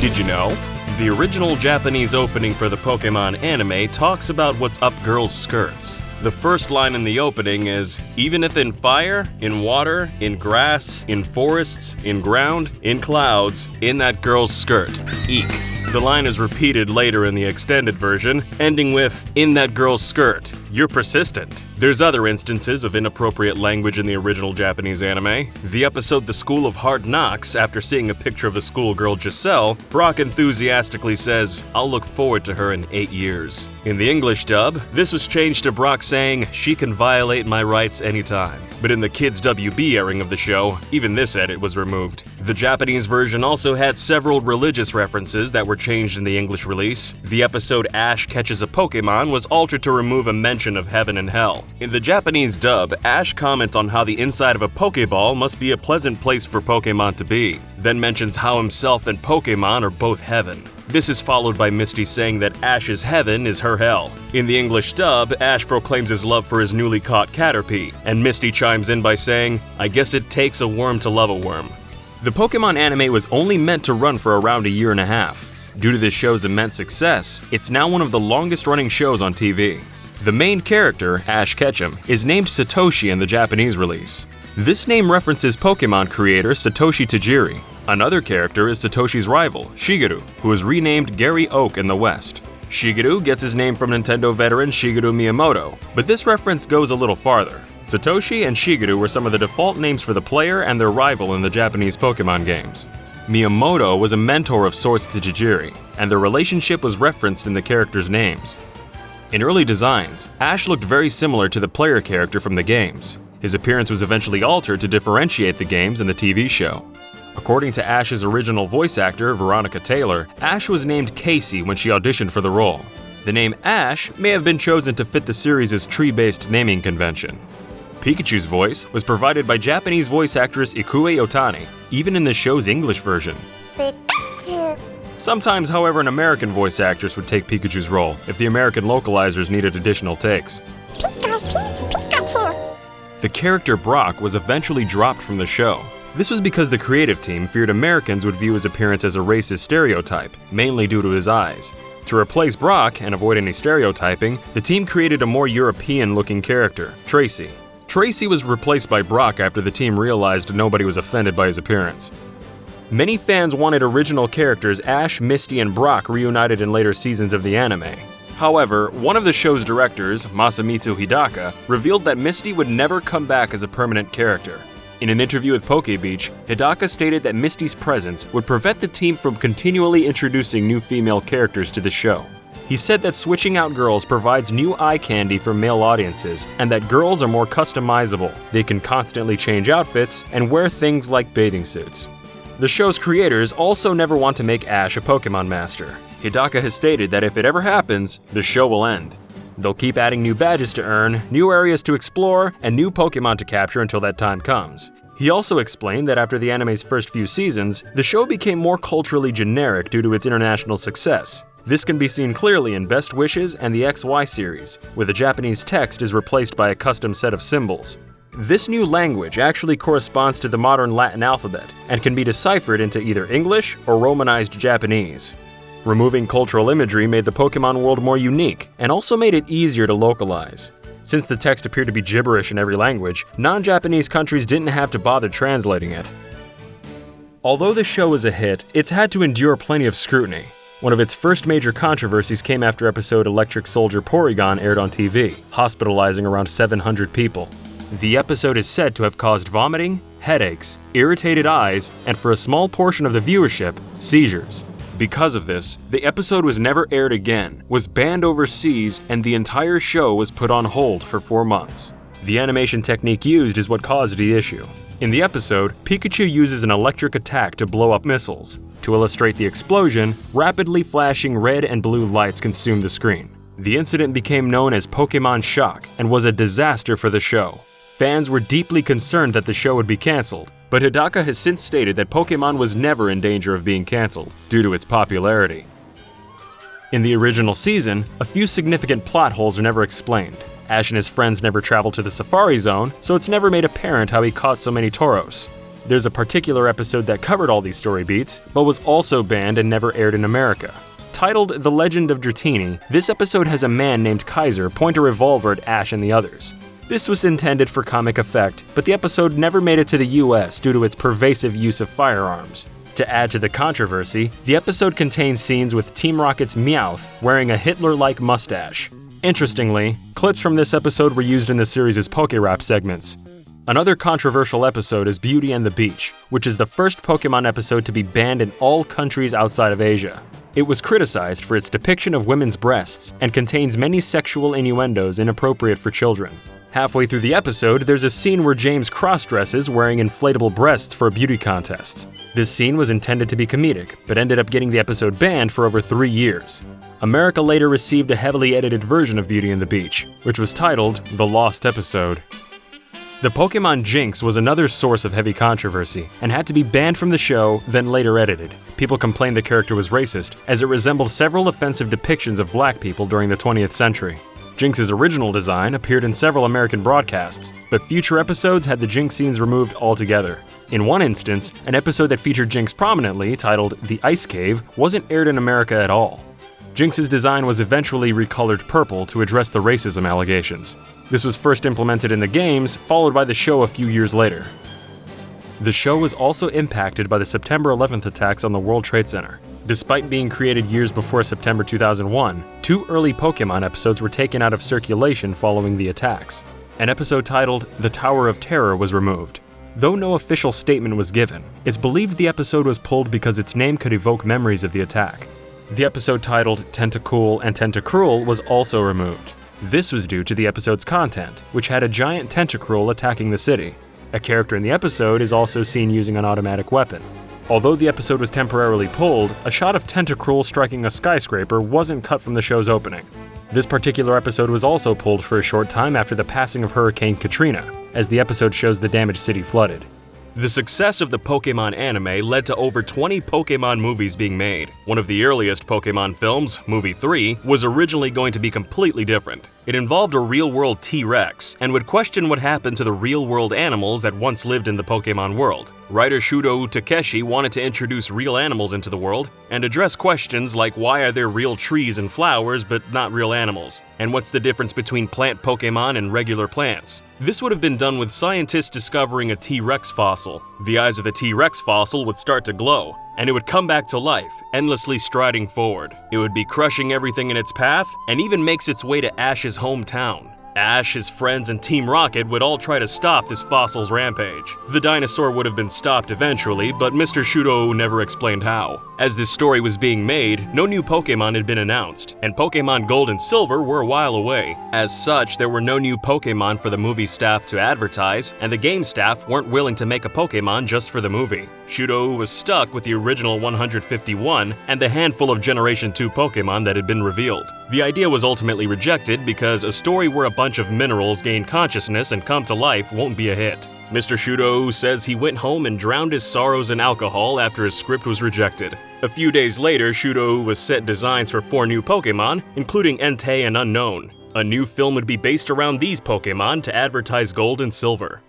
Did you know? The original Japanese opening for the Pokemon anime talks about what's up girls' skirts. The first line in the opening is, "Even if in fire, in water, in grass, in forests, in ground, in clouds, in that girl's skirt. Eek." The line is repeated later in the extended version, ending with, "In that girl's skirt. You're persistent." There's other instances of inappropriate language in the original Japanese anime. The episode The School of Hard Knocks, after seeing a picture of the schoolgirl Giselle, Brock enthusiastically says, "I'll look forward to her in 8 years." In the English dub, this was changed to Brock saying, "She can violate my rights anytime." But in the Kids WB airing of the show, even this edit was removed. The Japanese version also had several religious references that were changed in the English release. The episode Ash Catches a Pokemon was altered to remove a mention of heaven and hell. In the Japanese dub, Ash comments on how the inside of a Pokeball must be a pleasant place for Pokemon to be, then mentions how himself and Pokemon are both heaven. This is followed by Misty saying that Ash's heaven is her hell. In the English dub, Ash proclaims his love for his newly caught Caterpie, and Misty chimes in by saying, "I guess it takes a worm to love a worm." The Pokemon anime was only meant to run for around a year and a half. Due to this show's immense success, it's now one of the longest-running shows on TV. The main character, Ash Ketchum, is named Satoshi in the Japanese release. This name references Pokemon creator Satoshi Tajiri. Another character is Satoshi's rival, Shigeru, who was renamed Gary Oak in the West. Shigeru gets his name from Nintendo veteran Shigeru Miyamoto, but this reference goes a little farther. Satoshi and Shigeru were some of the default names for the player and their rival in the Japanese Pokemon games. Miyamoto was a mentor of sorts to Tajiri, and their relationship was referenced in the characters' names. In early designs, Ash looked very similar to the player character from the games. His appearance was eventually altered to differentiate the games and the TV show. According to Ash's original voice actor, Veronica Taylor, Ash was named Casey when she auditioned for the role. The name Ash may have been chosen to fit the series' tree-based naming convention. Pikachu's voice was provided by Japanese voice actress Ikue Otani, even in the show's English version. Pikachu. Sometimes, however, an American voice actress would take Pikachu's role if the American localizers needed additional takes. Pikachu. The character Brock was eventually dropped from the show. This was because the creative team feared Americans would view his appearance as a racist stereotype, mainly due to his eyes. To replace Brock and avoid any stereotyping, the team created a more European-looking character, Tracy. Tracy was replaced by Brock after the team realized nobody was offended by his appearance. Many fans wanted original characters Ash, Misty, and Brock reunited in later seasons of the anime. However, one of the show's directors, Masamitsu Hidaka, revealed that Misty would never come back as a permanent character. In an interview with PokeBeach, Hidaka stated that Misty's presence would prevent the team from continually introducing new female characters to the show. He said that switching out girls provides new eye candy for male audiences, and that girls are more customizable. They can constantly change outfits and wear things like bathing suits. The show's creators also never want to make Ash a Pokemon master. Hidaka has stated that if it ever happens, the show will end. They'll keep adding new badges to earn, new areas to explore, and new Pokemon to capture until that time comes. He also explained that after the anime's first few seasons, the show became more culturally generic due to its international success. This can be seen clearly in Best Wishes and the XY series, where the Japanese text is replaced by a custom set of symbols. This new language actually corresponds to the modern Latin alphabet and can be deciphered into either English or Romanized Japanese. Removing cultural imagery made the Pokemon world more unique and also made it easier to localize. Since the text appeared to be gibberish in every language, non-Japanese countries didn't have to bother translating it. Although the show was a hit, it's had to endure plenty of scrutiny. One of its first major controversies came after episode Electric Soldier Porygon aired on TV, hospitalizing around 700 people. The episode is said to have caused vomiting, headaches, irritated eyes, and for a small portion of the viewership, seizures. Because of this, the episode was never aired again, was banned overseas, and the entire show was put on hold for 4 months. The animation technique used is what caused the issue. In the episode, Pikachu uses an electric attack to blow up missiles. To illustrate the explosion, rapidly flashing red and blue lights consume the screen. The incident became known as Pokemon Shock and was a disaster for the show. Fans were deeply concerned that the show would be cancelled, but Hidaka has since stated that Pokemon was never in danger of being cancelled due to its popularity. In the original season, a few significant plot holes are never explained. Ash and his friends never traveled to the Safari Zone, so it's never made apparent how he caught so many Tauros. There's a particular episode that covered all these story beats, but was also banned and never aired in America. Titled The Legend of Dratini, this episode has a man named Kaiser point a revolver at Ash and the others. This was intended for comic effect, but the episode never made it to the US due to its pervasive use of firearms. To add to the controversy, the episode contains scenes with Team Rocket's Meowth wearing a Hitler-like mustache. Interestingly, clips from this episode were used in the series' Poké-Rap segments. Another controversial episode is Beauty and the Beach, which is the first Pokémon episode to be banned in all countries outside of Asia. It was criticized for its depiction of women's breasts and contains many sexual innuendos inappropriate for children. Halfway through the episode, there's a scene where James cross-dresses wearing inflatable breasts for a beauty contest. This scene was intended to be comedic, but ended up getting the episode banned for over 3 years. America later received a heavily edited version of Beauty and the Beach, which was titled The Lost Episode. The Pokemon Jinx was another source of heavy controversy, and had to be banned from the show, then later edited. People complained the character was racist, as it resembled several offensive depictions of black people during the 20th century. Jinx's original design appeared in several American broadcasts, but future episodes had the Jinx scenes removed altogether. In one instance, an episode that featured Jinx prominently, titled The Ice Cave, wasn't aired in America at all. Jinx's design was eventually recolored purple to address the racism allegations. This was first implemented in the games, followed by the show a few years later. The show was also impacted by the September 11th attacks on the World Trade Center. Despite being created years before September 2001, 2 early Pokémon episodes were taken out of circulation following the attacks. An episode titled The Tower of Terror was removed. Though no official statement was given, it's believed the episode was pulled because its name could evoke memories of the attack. The episode titled Tentacool and Tentacruel was also removed. This was due to the episode's content, which had a giant Tentacruel attacking the city. A character in the episode is also seen using an automatic weapon. Although the episode was temporarily pulled, a shot of Tentacruel striking a skyscraper wasn't cut from the show's opening. This particular episode was also pulled for a short time after the passing of Hurricane Katrina, as the episode shows the damaged city flooded. The success of the Pokémon anime led to over 20 Pokémon movies being made. One of the earliest Pokémon films, Movie 3, was originally going to be completely different. It involved a real-world T-Rex, and would question what happened to the real-world animals that once lived in the Pokémon world. Writer Shudo Takeshi wanted to introduce real animals into the world, and address questions like why are there real trees and flowers but not real animals, and what's the difference between plant Pokémon and regular plants. This would have been done with scientists discovering a T-Rex fossil. The eyes of the T-Rex fossil would start to glow, and it would come back to life, endlessly striding forward. It would be crushing everything in its path, and even makes its way to Ash's hometown. Ash, his friends, and Team Rocket would all try to stop this fossil's rampage. The dinosaur would have been stopped eventually, but Mr. Shudo never explained how. As this story was being made, no new Pokémon had been announced, and Pokémon Gold and Silver were a while away. As such, there were no new Pokémon for the movie staff to advertise, and the game staff weren't willing to make a Pokémon just for the movie. Shudo was stuck with the original 151 and the handful of Generation 2 Pokémon that had been revealed. The idea was ultimately rejected because a story where a bunch of minerals gain consciousness and come to life won't be a hit. Mr. Shudo says he went home and drowned his sorrows in alcohol after his script was rejected. A few days later, Shudo was set designs for 4 new Pokémon, including Entei and Unknown. A new film would be based around these Pokémon to advertise Gold and Silver.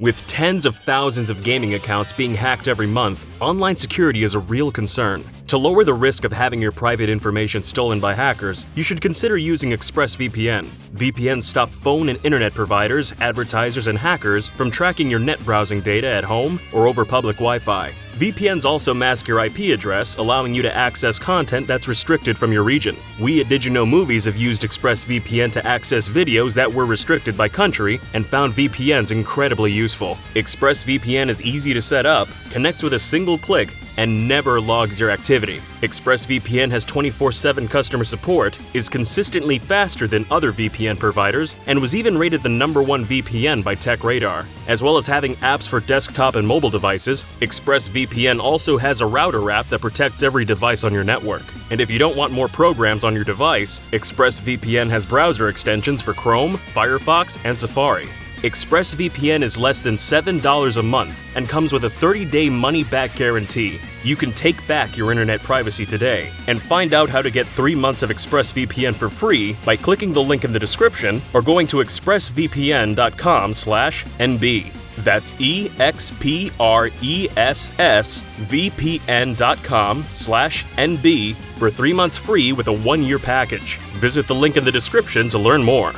With tens of thousands of gaming accounts being hacked every month, online security is a real concern. To lower the risk of having your private information stolen by hackers, you should consider using ExpressVPN. VPNs stop phone and internet providers, advertisers, and hackers from tracking your net browsing data at home or over public Wi-Fi. VPNs also mask your IP address, allowing you to access content that's restricted from your region. We at Did You Know Movies have used ExpressVPN to access videos that were restricted by country and found VPNs incredibly useful. ExpressVPN is easy to set up, connects with a single click, and never logs your activity. ExpressVPN has 24/7 customer support, is consistently faster than other VPN providers, and was even rated the #1 VPN by TechRadar. As well as having apps for desktop and mobile devices, ExpressVPN also has a router app that protects every device on your network. And if you don't want more programs on your device, ExpressVPN has browser extensions for Chrome, Firefox, and Safari. ExpressVPN is less than $7 a month and comes with a 30-day money-back guarantee. You can take back your internet privacy today and find out how to get 3 months of ExpressVPN for free by clicking the link in the description or going to expressvpn.com/NB. That's ExpressVPN.com/NB for 3 months free with a 1-year package. Visit the link in the description to learn more.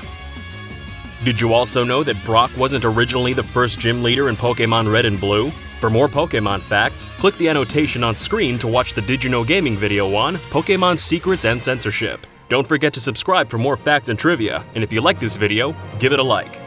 Did you also know that Brock wasn't originally the first gym leader in Pokemon Red and Blue? For more Pokemon facts, click the annotation on screen to watch the Did You Know Gaming video on Pokemon Secrets and Censorship. Don't forget to subscribe for more facts and trivia, and if you like this video, give it a like.